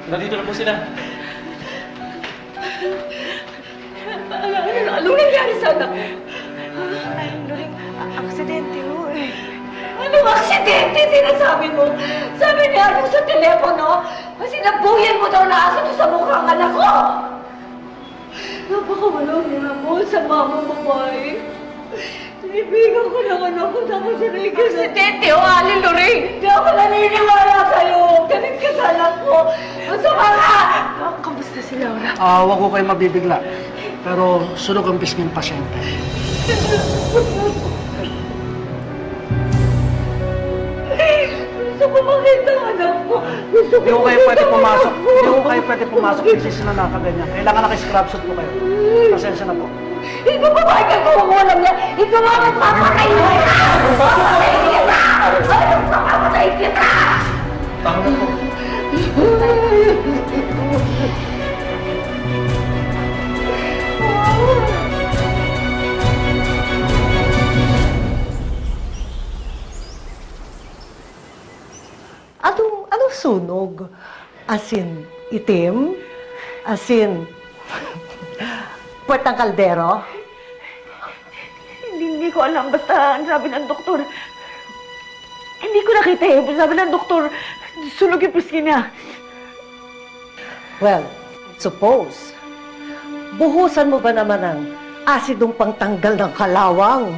Nandito na po sila. Anong nangyari sa anak ko? Ay, Loring, aksidente ho eh. Anong aksidente sinasabi mo? Sabi niya sa telepono, sinabuyan mo daw na aso sa mukhang anak ko. Napakawalang niya mo sa mama babae. Sinibigan ko ng anak ko tapos sinigil. Aksidente o, Aling Loring? Hindi ako naniniwala sa'yo. Galit ka sa anak ko. Masama ka! Kamusta si Laura? Huwag ko kayo mabibigla. Pero sunog ang pisngi ng pasyente. Gusto ko makita ang anak ko. Gusto ko Hindi ko kayo pwede pumasok. Hindi ko kayo pwede pumasok. Kasi na nakaganyan. Kailangan naka-scrub suit po kayo. Pasensya na po. Ikaw babae ka kung walang niya. Ikaw ang magpapatay mo ka! Magpapatay kita! Magpapatay kita! Tama na po. Anong sunog? Asin itim? Asin puwet ng kaldero? Hindi ko alam. Basta ang sabi ng doktor. Hindi ko nakita eh. Sabi ng doktor, sunog yung pisngi niya. Well, suppose. Buhusan mo ba naman ng asidong pangtanggal ng kalawang?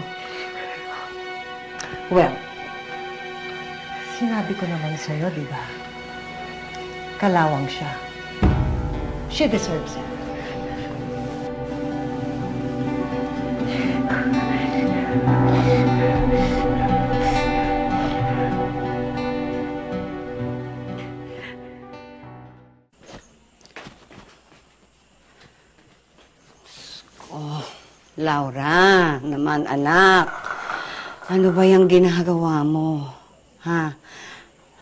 Well, sinabi ko naman sa'yo, di ba? Kalawang siya. She deserves it. Oh, Laura, naman anak. Ano ba yung ginagawa mo? Ha?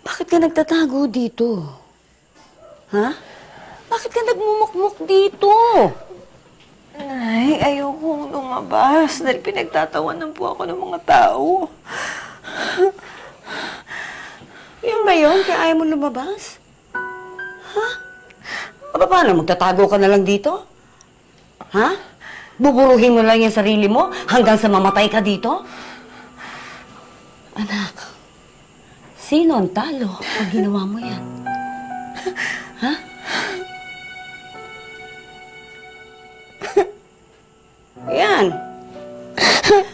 Bakit ka nagtatago dito? Ha? Bakit ka nagmumukmuk dito? Ay, ayokong lumabas dahil pinagtatawanan po ako ng mga tao. Yun ba yun? Kaya ayaw mo lumabas? Ha? O paano? Magtatago ka na lang dito? Ha? Buburuhin mo lang yung sarili mo hanggang sa mamatay ka dito? Anak, sino ang talo pag ginawa mo yan? Ha? Yan.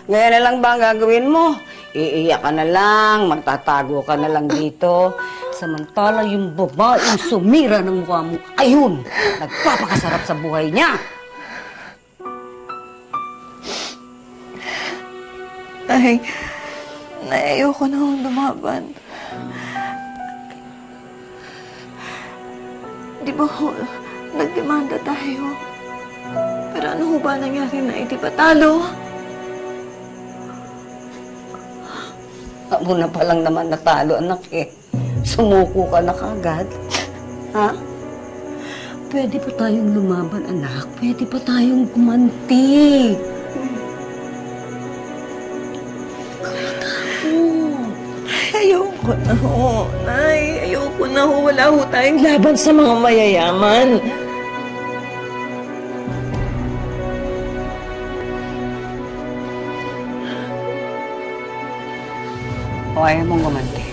Ngayon na lang ba ang gagawin mo? Iiyak ka na lang, magtatago ka na lang dito. Samantala yung babaeng sumira ng mukha mo, ayun, nagpapakasarap sa buhay niya. Ay, ayoko na akong lumaban. Di ba ho, nagdemanda tayo? Pero ano ho ba nangyari na hindi ba talo? Ako na palang naman natalo, anak eh. Sumuko ka na kagad. Ha? Pwede pa tayong lumaban, anak. Pwede pa tayong gumanti. Ayoko na ho, Nay. Ayoko na ho. Wala ho tayong laban sa mga mayayaman. O ayaw mong gumanti.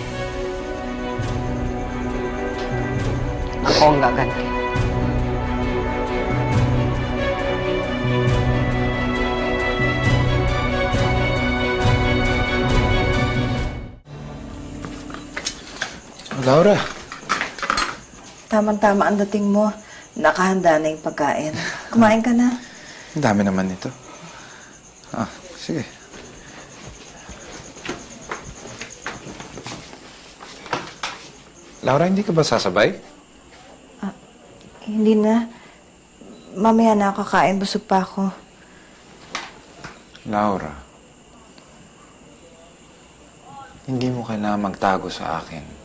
Ako ang gaganti. Laura. Tamang-tama ang dating mo. Nakahanda na yung pagkain. Kumain ka na. Ang dami naman nito. Sige. Laura, hindi ka ba sasabay? Hindi na. Mamaya na ako kakain. Busog pa ako. Laura, hindi mo kailangan magtago sa akin.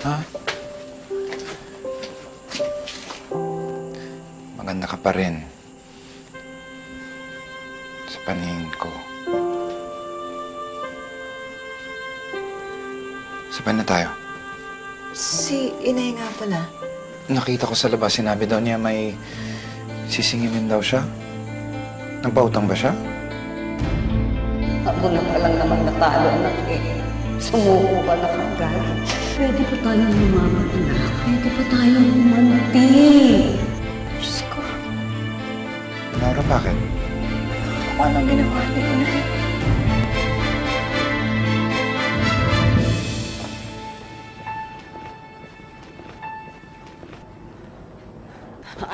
Ha? Maganda ka pa rin. Sa paningin ko. Sabay na tayo. Si Inay nga pala. Nakita ko sa labas, sinabi daw niya may sisingilin daw siya. Nagpautang ba siya? Ako na pa lang naman natalo, anak eh. Sumuko ka na kagad. Pwede pa tayong lumaban, anak. Pwede pa tayong umanti. Diyos ko. Laura, bakit? Kung anong ginawa ni Inay.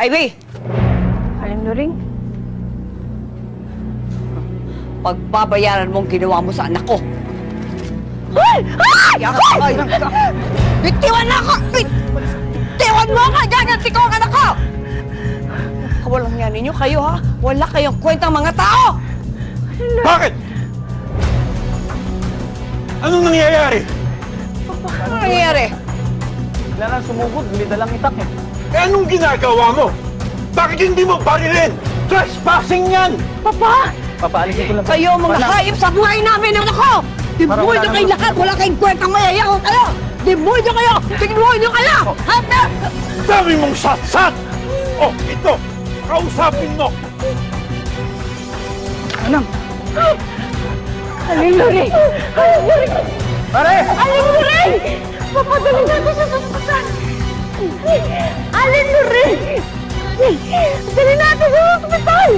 Ivy! Aling Loring? Pagbabayaran mo ang ginawa mo sa anak ko. Ay! Ay! Ay! Bitiwan na ako! Bitiwan mo ka! Gaganti ko ang anak ko! Walang yan ninyo kayo, ha? Wala kayong kwentang mga tao! Bakit? Anong nangyayari? Ano nangyayari? Bigla lang sumugod, dalang itak eh. Eh, anong ginagawa mo? Bakit hindi mo barilin? Trespassing yan! Papaalisin ko lang. Kayo mga hayop sa buhay namin, anak ko! Demonyo kayo lahat! Wala kayong kwentang mayayakot kayo! Demonyo kayo! Demonyo kayo! Hata! Dami mong satsat! Oh, ito! Kausapin mo! Aling Loring! Aling Loring! Pare! Aling Loring! Papadali natin sa hospital! Aling Loring! Dali natin sa hospital!